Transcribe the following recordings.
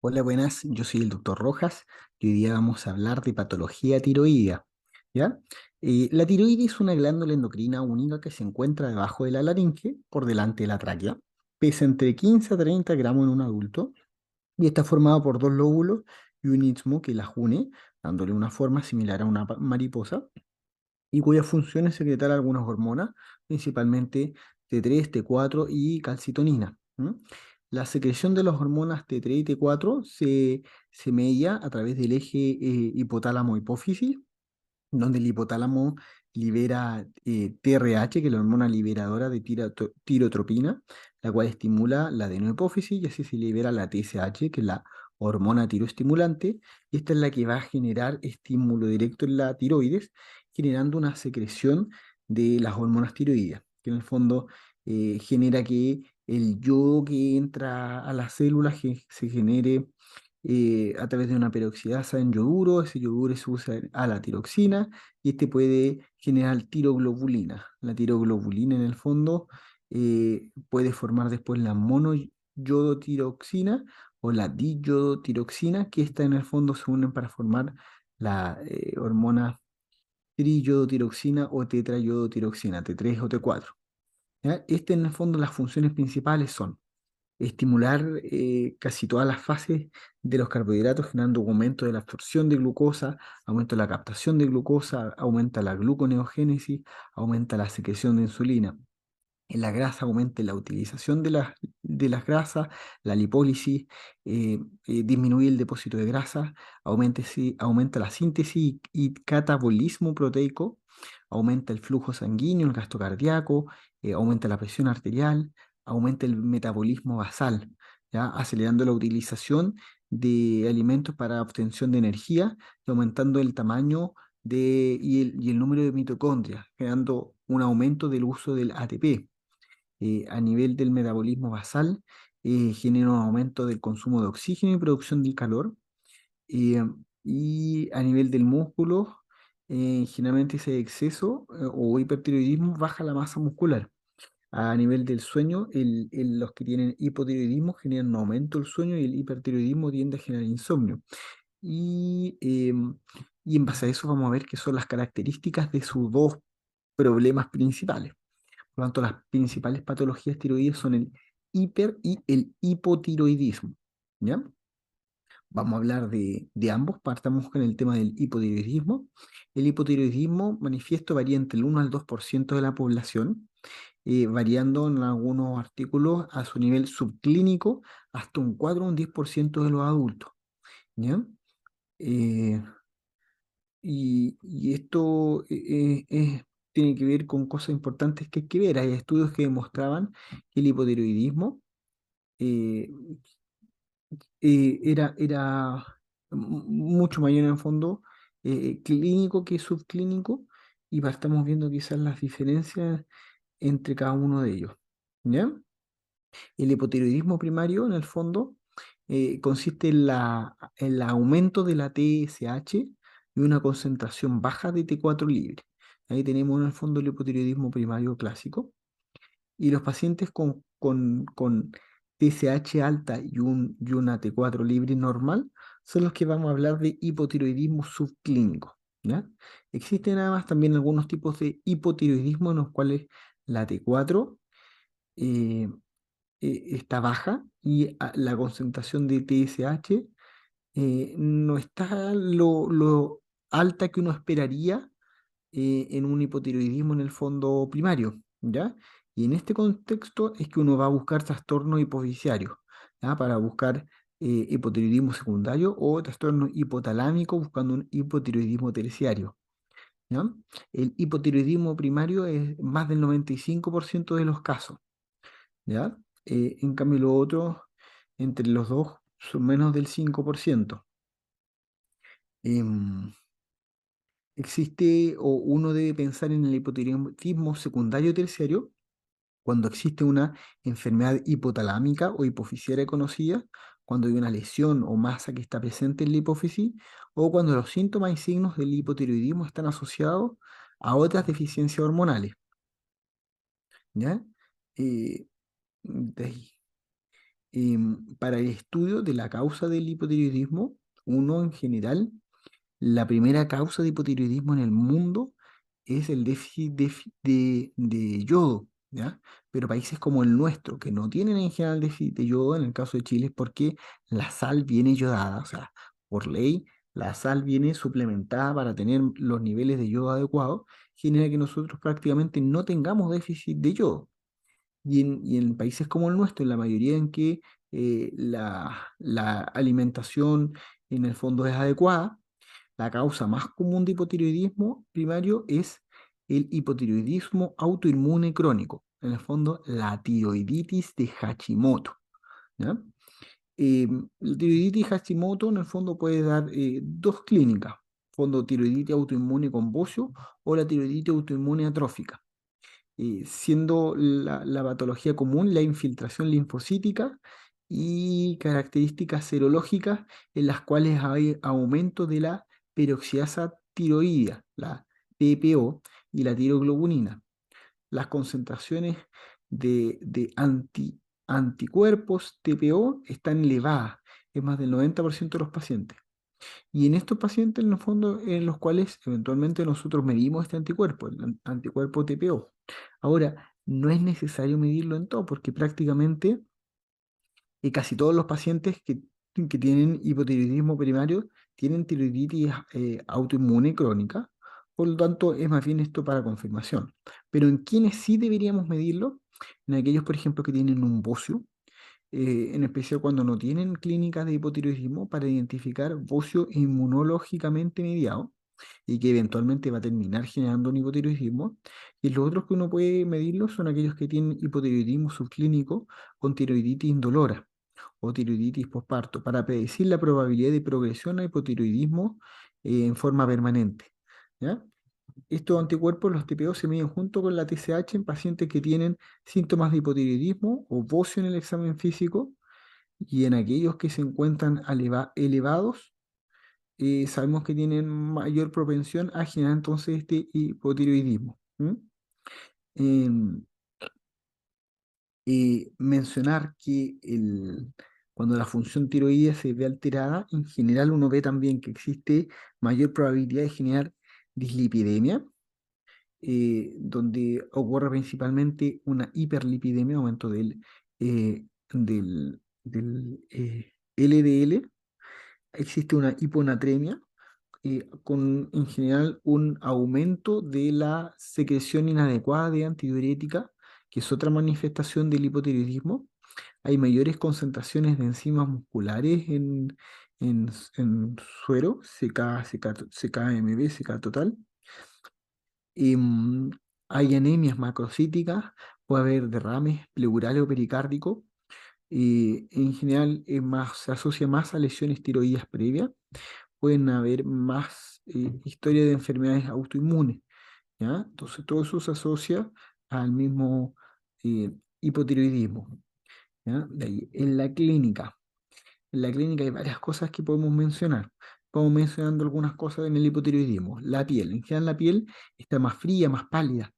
Hola, buenas, yo soy el doctor Rojas y hoy día vamos a hablar de patología tiroidea, ¿ya? La tiroides es una glándula endocrina única que se encuentra debajo de la laringe, por delante de la tráquea. Pesa entre 15 a 30 gramos en un adulto y está formada por dos lóbulos y un istmo que las une, dándole una forma similar a una mariposa y cuya función es secretar algunas hormonas, principalmente T3, T4 y calcitonina. ¿M? La secreción de las hormonas T3 y T4 se media a través del eje hipotálamo-hipófisis, donde el hipotálamo libera TRH, que es la hormona liberadora de tirotropina, la cual estimula la adenohipófisis, y así se libera la TSH, que es la hormona tiroestimulante, y esta es la que va a generar estímulo directo en la tiroides, generando una secreción de las hormonas tiroideas, que en el fondo genera que el yodo que entra a las células se genere a través de una peroxidasa en yoduro. Ese yoduro se usa a la tiroxina y este puede generar tiroglobulina. La tiroglobulina en el fondo puede formar después la monoyodotiroxina o la diyodotiroxina, que esta en el fondo se unen para formar la hormona triyodotiroxina o tetrayodotiroxina, T3 o T4. ¿Ya? Este en el fondo las funciones principales son estimular casi todas las fases de los carbohidratos, generando aumento de la absorción de glucosa, aumento de la captación de glucosa, aumenta la gluconeogénesis, aumenta la secreción de insulina. En la grasa aumenta la utilización de las grasas, la lipólisis, disminuye el depósito de grasa, aumenta la síntesis y catabolismo proteico, aumenta el flujo sanguíneo, el gasto cardíaco, aumenta la presión arterial, aumenta el metabolismo basal, ¿ya? Acelerando la utilización de alimentos para obtención de energía y aumentando el tamaño y el número de mitocondrias, generando un aumento del uso del ATP. A nivel del metabolismo basal, genera un aumento del consumo de oxígeno y producción del calor. eh, y a nivel del músculo, generalmente ese exceso o hipertiroidismo baja la masa muscular. A nivel del sueño, los que tienen hipotiroidismo generan un aumento del sueño y el hipertiroidismo tiende a generar insomnio. Y en base a eso vamos a ver qué son las características de sus dos problemas principales. Por lo tanto, las principales patologías tiroides son el y el hipotiroidismo. ¿Ya? Vamos a hablar de ambos. Partamos con el tema del hipotiroidismo. El hipotiroidismo manifiesto varía entre el 1 al 2% de la población, variando en algunos artículos a su nivel subclínico hasta un 4 o un 10% de los adultos. ¿Ya? Eh, y esto tiene que ver con cosas importantes que hay que ver. Hay estudios que demostraban que el hipotiroidismo eh, era mucho mayor en el fondo clínico que subclínico, y estamos viendo quizás las diferencias entre cada uno de ellos. ¿Ya? El hipotiroidismo primario, en el fondo, consiste en el aumento de la TSH y una concentración baja de T4 libre. Ahí tenemos en el fondo el hipotiroidismo primario clásico. Y los pacientes con TSH alta y una T4 libre normal son los que vamos a hablar de hipotiroidismo subclínico. ¿Ya? Existen además también algunos tipos de hipotiroidismo en los cuales la T4 eh, está baja y la concentración de TSH no está lo alta que uno esperaría en un hipotiroidismo en el fondo primario, ¿ya? Y en este contexto es que uno va a buscar trastornos hipofisiarios, ¿ya? Para buscar hipotiroidismo secundario o trastorno hipotalámico buscando un hipotiroidismo terciario, ¿ya? El hipotiroidismo primario es más del 95% de los casos, ¿ya? En cambio, los otros, entre los dos, son menos del 5%. Em, Existe o uno debe pensar en el hipotiroidismo secundario terciario cuando existe una enfermedad hipotalámica o hipofisiaria conocida, cuando hay una lesión o masa que está presente en la hipófisis, o cuando los síntomas y signos del hipotiroidismo están asociados a otras deficiencias hormonales. ¿Ya? Eh, de ahí. Para el estudio de la causa del hipotiroidismo, uno en general, la primera causa de hipotiroidismo en el mundo es el déficit de yodo, ¿ya? Pero países como el nuestro, que no tienen en general déficit de yodo, en el caso de Chile es porque la sal viene yodada, o sea, por ley, la sal viene suplementada para tener los niveles de yodo adecuados, genera que nosotros prácticamente no tengamos déficit de yodo. Y en países como el nuestro, en la mayoría en que la alimentación en el fondo es adecuada, la causa más común de hipotiroidismo primario es el hipotiroidismo autoinmune crónico, en el fondo la tiroiditis de Hashimoto, ¿ya? La tiroiditis Hashimoto en el fondo puede dar dos clínicas, fondo tiroiditis autoinmune con bocio o la tiroiditis autoinmune atrófica, siendo la patología común la infiltración linfocítica y características serológicas en las cuales hay aumento de la peroxidasa tiroidea, la PPO, y la tiroglobulina. Las concentraciones de anticuerpos TPO están elevadas en más del 90% de los pacientes. Y en estos pacientes, en el fondo, en los cuales eventualmente nosotros medimos este anticuerpo, el anticuerpo TPO. Ahora, no es necesario medirlo en todo, porque prácticamente casi todos los pacientes que tienen hipotiroidismo primario tienen tiroiditis autoinmune crónica. Por lo tanto, es más bien esto para confirmación. Pero en quienes sí deberíamos medirlo, en aquellos, por ejemplo, que tienen un bocio, en especial cuando no tienen clínicas de hipotiroidismo, para identificar bocio inmunológicamente mediado y que eventualmente va a terminar generando un hipotiroidismo. Y los otros que uno puede medirlo son aquellos que tienen hipotiroidismo subclínico con tiroiditis indolora o tiroiditis posparto, para predecir la probabilidad de progresión a hipotiroidismo en forma permanente, ¿ya? Estos anticuerpos, los TPO, se miden junto con la TSH en pacientes que tienen síntomas de hipotiroidismo o bocio en el examen físico, y en aquellos que se encuentran elevados, sabemos que tienen mayor propensión a generar entonces este hipotiroidismo. ¿M? Em, Mencionar que cuando la función tiroidea se ve alterada, en general uno ve también que existe mayor probabilidad de generar dislipidemia, donde ocurre principalmente una hiperlipidemia, aumento del LDL, existe una hiponatremia, con en general un aumento de la secreción inadecuada de antidiurética, que es otra manifestación del hipotiroidismo. Hay mayores concentraciones de enzimas musculares en suero, CKMB, CK total. Y hay anemias macrocíticas, puede haber derrames pleurales o pericárdicos. Y en general se asocia más a lesiones tiroideas previas. Pueden haber más historia de enfermedades autoinmunes, ¿ya? Entonces todo eso se asocia al mismo eh, hipotiroidismo, ¿ya? De ahí, en la clínica hay varias cosas que podemos mencionar. Vamos mencionando algunas cosas en el hipotiroidismo. La piel, en general la piel está más fría, más pálida,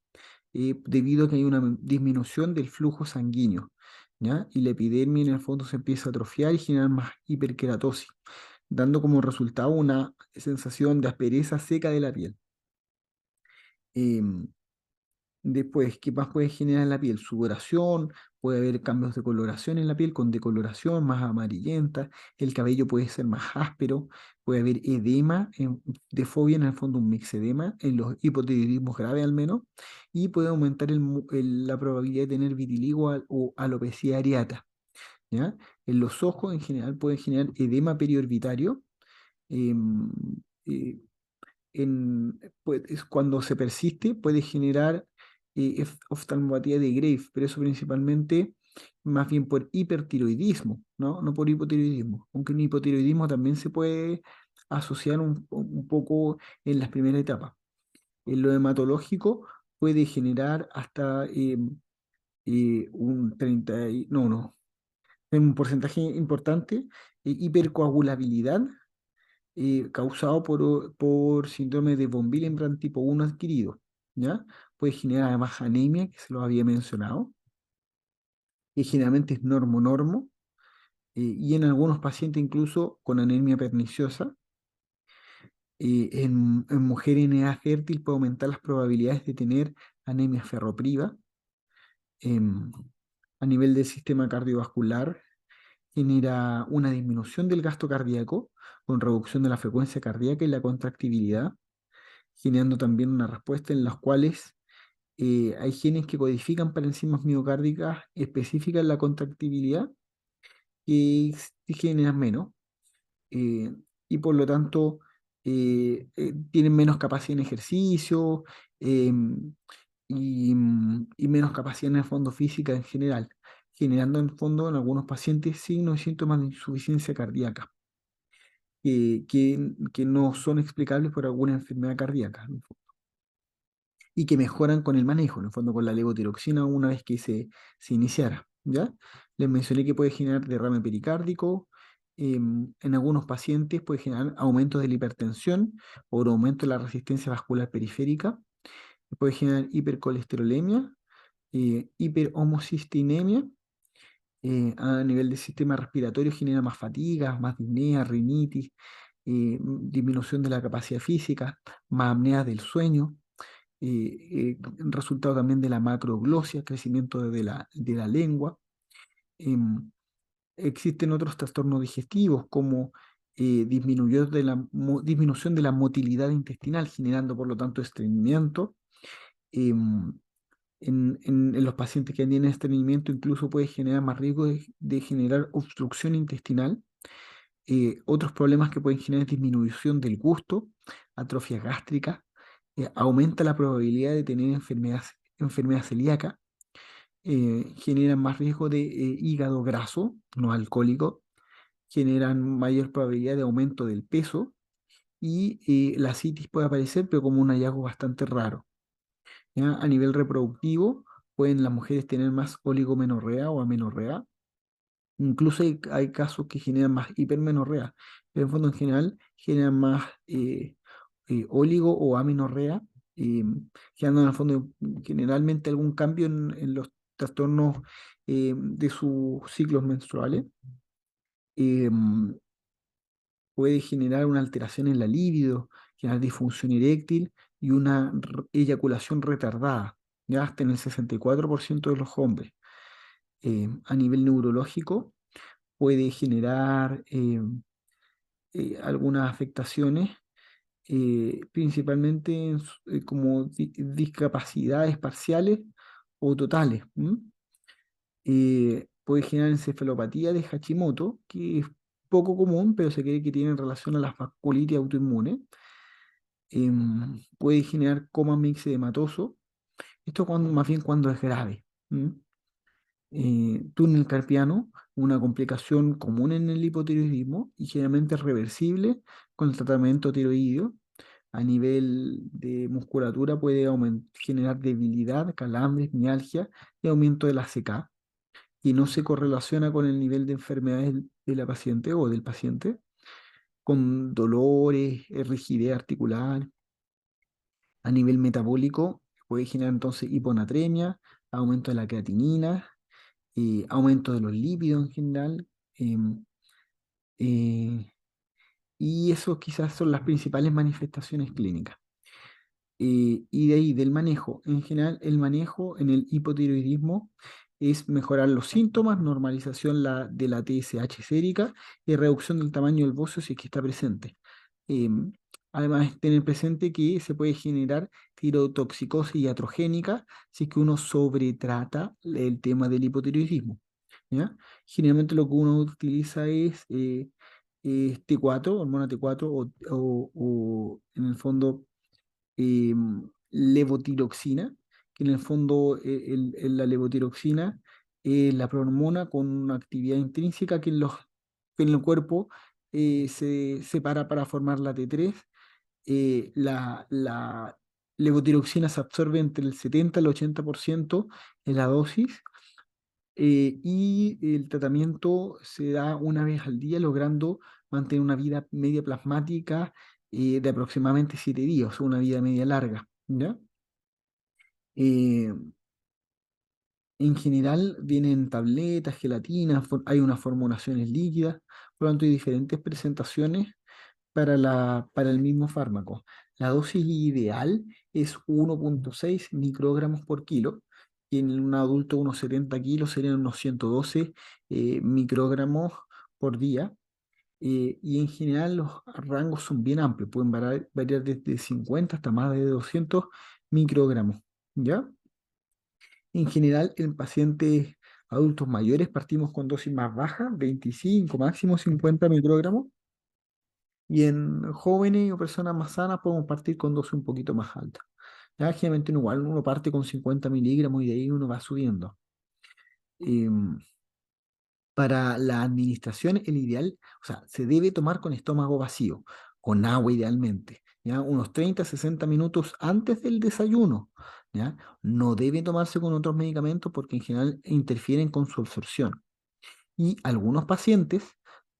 debido a que hay una disminución del flujo sanguíneo, ¿ya? Y la epidermis en el fondo se empieza a atrofiar y generar más hiperkeratosis, dando como resultado una sensación de aspereza seca de la piel. Em, Después, ¿qué más puede generar en la piel? Sudoración, puede haber cambios de coloración en la piel con decoloración más amarillenta, el cabello puede ser más áspero, puede haber edema, de fobia, en el fondo un mixedema, en los hipotiroidismos graves al menos, y puede aumentar la probabilidad de tener vitiligo o alopecia areata, ¿ya? En los ojos en general puede generar edema periorbitario, em, eh, cuando se persiste puede generar oftalmopatía de Graves, pero eso principalmente más bien por hipertiroidismo, ¿no? No por hipotiroidismo, aunque el hipotiroidismo también se puede asociar un poco en las primeras etapas. En lo hematológico puede generar hasta un 30, no, no, en un porcentaje importante, hipercoagulabilidad, causado por síndrome de von Willebrand tipo 1 adquirido, ¿ya? Puede generar además anemia, que se lo había mencionado, que generalmente es normo-normo, y en algunos pacientes incluso con anemia perniciosa. En mujeres en edad fértil puede aumentar las probabilidades de tener anemia ferropriva. Em, a nivel del sistema cardiovascular, genera una disminución del gasto cardíaco con reducción de la frecuencia cardíaca y la contractibilidad, generando también una respuesta en las cuales hay genes que codifican para enzimas miocárdicas específicas en la contractibilidad que generan menos, eh, y por lo tanto tienen menos capacidad en ejercicio, em, y menos capacidad en el fondo física en general, generando en el fondo en algunos pacientes signos y síntomas de insuficiencia cardíaca que no son explicables por alguna enfermedad cardíaca, ¿no? Y que mejoran con el manejo, en el fondo con la levotiroxina una vez que se iniciara, ¿ya? Les mencioné que puede generar derrame pericárdico, en algunos pacientes puede generar aumento de la hipertensión o aumento de la resistencia vascular periférica, puede generar hipercolesterolemia, hiperhomocistinemia, a nivel del sistema respiratorio genera más fatiga, más disnea, rinitis, disminución de la capacidad física, más apnea del sueño, resultado también de la macroglosia, crecimiento de la lengua. Em, Existen otros trastornos digestivos como disminución de la motilidad intestinal, generando por lo tanto estreñimiento. Em, en los pacientes que tienen estreñimiento incluso puede generar más riesgo de generar obstrucción intestinal. Otros problemas que pueden generar es disminución del gusto, atrofia gástrica, aumenta la probabilidad de tener enfermedad celíaca, generan más riesgo de hígado graso, no alcohólico, generan mayor probabilidad de aumento del peso y la citis puede aparecer, pero como un hallazgo bastante raro. ¿Ya? A nivel reproductivo, pueden las mujeres tener más oligomenorrea o amenorrea. Incluso hay casos que generan más hipermenorrea, pero en fondo en general generan más oligo o amenorrea, eh, generando en el fondo generalmente algún cambio en los trastornos de sus ciclos menstruales. Eh, Puede generar una alteración en la libido, generar disfunción eréctil y una eyaculación retardada, ya hasta en el 64% de los hombres. A nivel neurológico, puede generar algunas afectaciones, principalmente como discapacidades parciales o totales. ¿M? Puede generar encefalopatía de Hashimoto, que es poco común, pero se cree que tiene relación a la vasculitis autoinmune. Puede generar coma mixedematoso. Esto más bien cuando es grave. ¿M? Túnel carpiano, una complicación común en el hipotiroidismo y generalmente reversible con el tratamiento tiroideo. A nivel de musculatura puede generar debilidad, calambres, mialgia y aumento de la CK, y no se correlaciona con el nivel de enfermedades de la paciente o del paciente, con dolores, rigidez articular. A nivel metabólico puede generar entonces hiponatremia, aumento de la creatinina, aumento de los lípidos en general, em, eh, y eso quizás son las principales manifestaciones clínicas. Y de ahí, del manejo, en general, el manejo en el hipotiroidismo es mejorar los síntomas, normalización de la TSH sérica y reducción del tamaño del bocio si es que está presente. Em, Además, tener presente que se puede generar tirotoxicosis iatrogénica si es que uno sobretrata el tema del hipotiroidismo. ¿Ya? Generalmente lo que uno utiliza es T4, hormona T4 o en el fondo eh, levotiroxina, que en el fondo la levotiroxina es la prohormona con una actividad intrínseca que en el cuerpo se separa para formar la T3. La levotiroxina se absorbe entre el 70 y el 80% en la dosis, y el tratamiento se da una vez al día, logrando mantener una vida media plasmática de aproximadamente 7 días, o sea, una vida media larga, ¿ya? Eh, En general vienen tabletas, gelatinas, hay unas formulaciones líquidas, por lo tanto hay diferentes presentaciones para el mismo fármaco. La dosis ideal es 1,6 microgramos por kilo, y en un adulto unos 70 kilos serían unos 112 microgramos por día. Y en general los rangos son bien amplios, pueden variar desde 50 hasta más de 200 microgramos. ¿Ya? En general, en pacientes adultos mayores partimos con dosis más bajas, 25, máximo 50 microgramos, y en jóvenes o personas más sanas podemos partir con dosis un poquito más altas. Ya, generalmente uno parte con 50 miligramos y de ahí uno va subiendo. Em, para la administración, el ideal, o sea, se debe tomar con estómago vacío, con agua idealmente, ¿ya? Unos 30, 60 minutos antes del desayuno, ¿ya? No debe tomarse con otros medicamentos porque en general interfieren con su absorción. Y algunos pacientes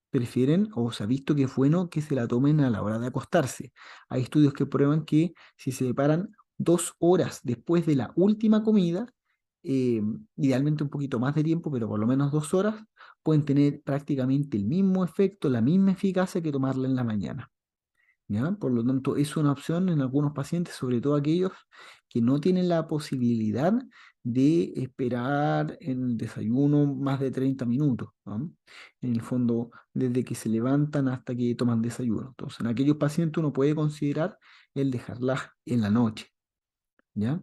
prefieren, o se ha visto que es bueno que se la tomen a la hora de acostarse. Hay estudios que prueban que si se paran 2 horas después de la última comida, eh, idealmente un poquito más de tiempo, pero por lo menos 2 horas, pueden tener prácticamente el mismo efecto, la misma eficacia que tomarla en la mañana. ¿Ya? Por lo tanto, es una opción en algunos pacientes, sobre todo aquellos que no tienen la posibilidad de esperar en el desayuno más de 30 minutos, ¿no? En el fondo, desde que se levantan hasta que toman desayuno. Entonces, en aquellos pacientes uno puede considerar el dejarlas en la noche. ¿Ya?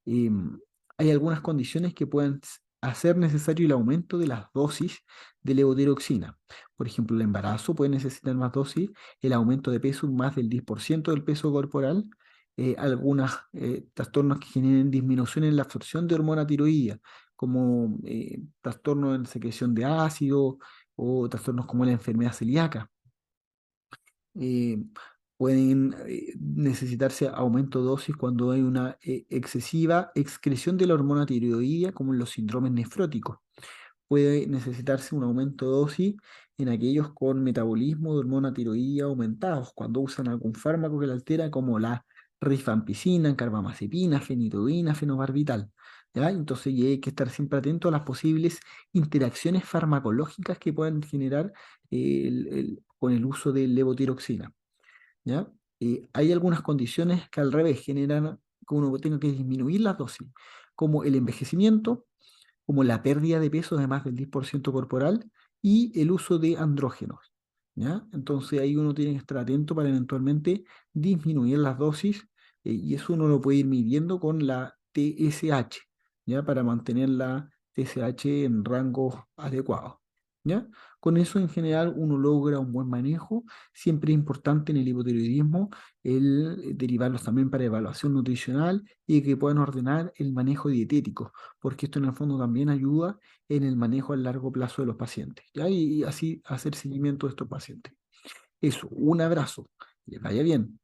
Em, Hay algunas condiciones que pueden hacer necesario el aumento de las dosis de levotiroxina. Por ejemplo, el embarazo puede necesitar más dosis, el aumento de peso más del 10% del peso corporal, algunos trastornos que generen disminución en la absorción de hormona tiroidea, como trastornos en secreción de ácido o trastornos como la enfermedad celíaca. eh, Pueden necesitarse aumento de dosis cuando hay una excesiva excreción de la hormona tiroidea, como en los síndromes nefróticos. Puede necesitarse un aumento de dosis en aquellos con metabolismo de hormona tiroidea aumentados, cuando usan algún fármaco que la altera, como la rifampicina, carbamazepina, fenitoína, fenobarbital. ¿Ya? Entonces y hay que estar siempre atento a las posibles interacciones farmacológicas que puedan generar con el uso de levotiroxina. ¿Ya? Hay algunas condiciones que al revés generan que uno tenga que disminuir las dosis, como el envejecimiento, como la pérdida de peso de más del 10% corporal y el uso de andrógenos. ¿Ya? Entonces ahí uno tiene que estar atento para eventualmente disminuir las dosis, y eso uno lo puede ir midiendo con la TSH, ¿ya? Para mantener la TSH en rangos adecuados. ¿Ya? Con eso en general uno logra un buen manejo. Siempre es importante en el hipotiroidismo el derivarlos también para evaluación nutricional y que puedan ordenar el manejo dietético, porque esto en el fondo también ayuda en el manejo a largo plazo de los pacientes, ¿ya? Y así hacer seguimiento de estos pacientes. Eso, un abrazo, que les vaya bien.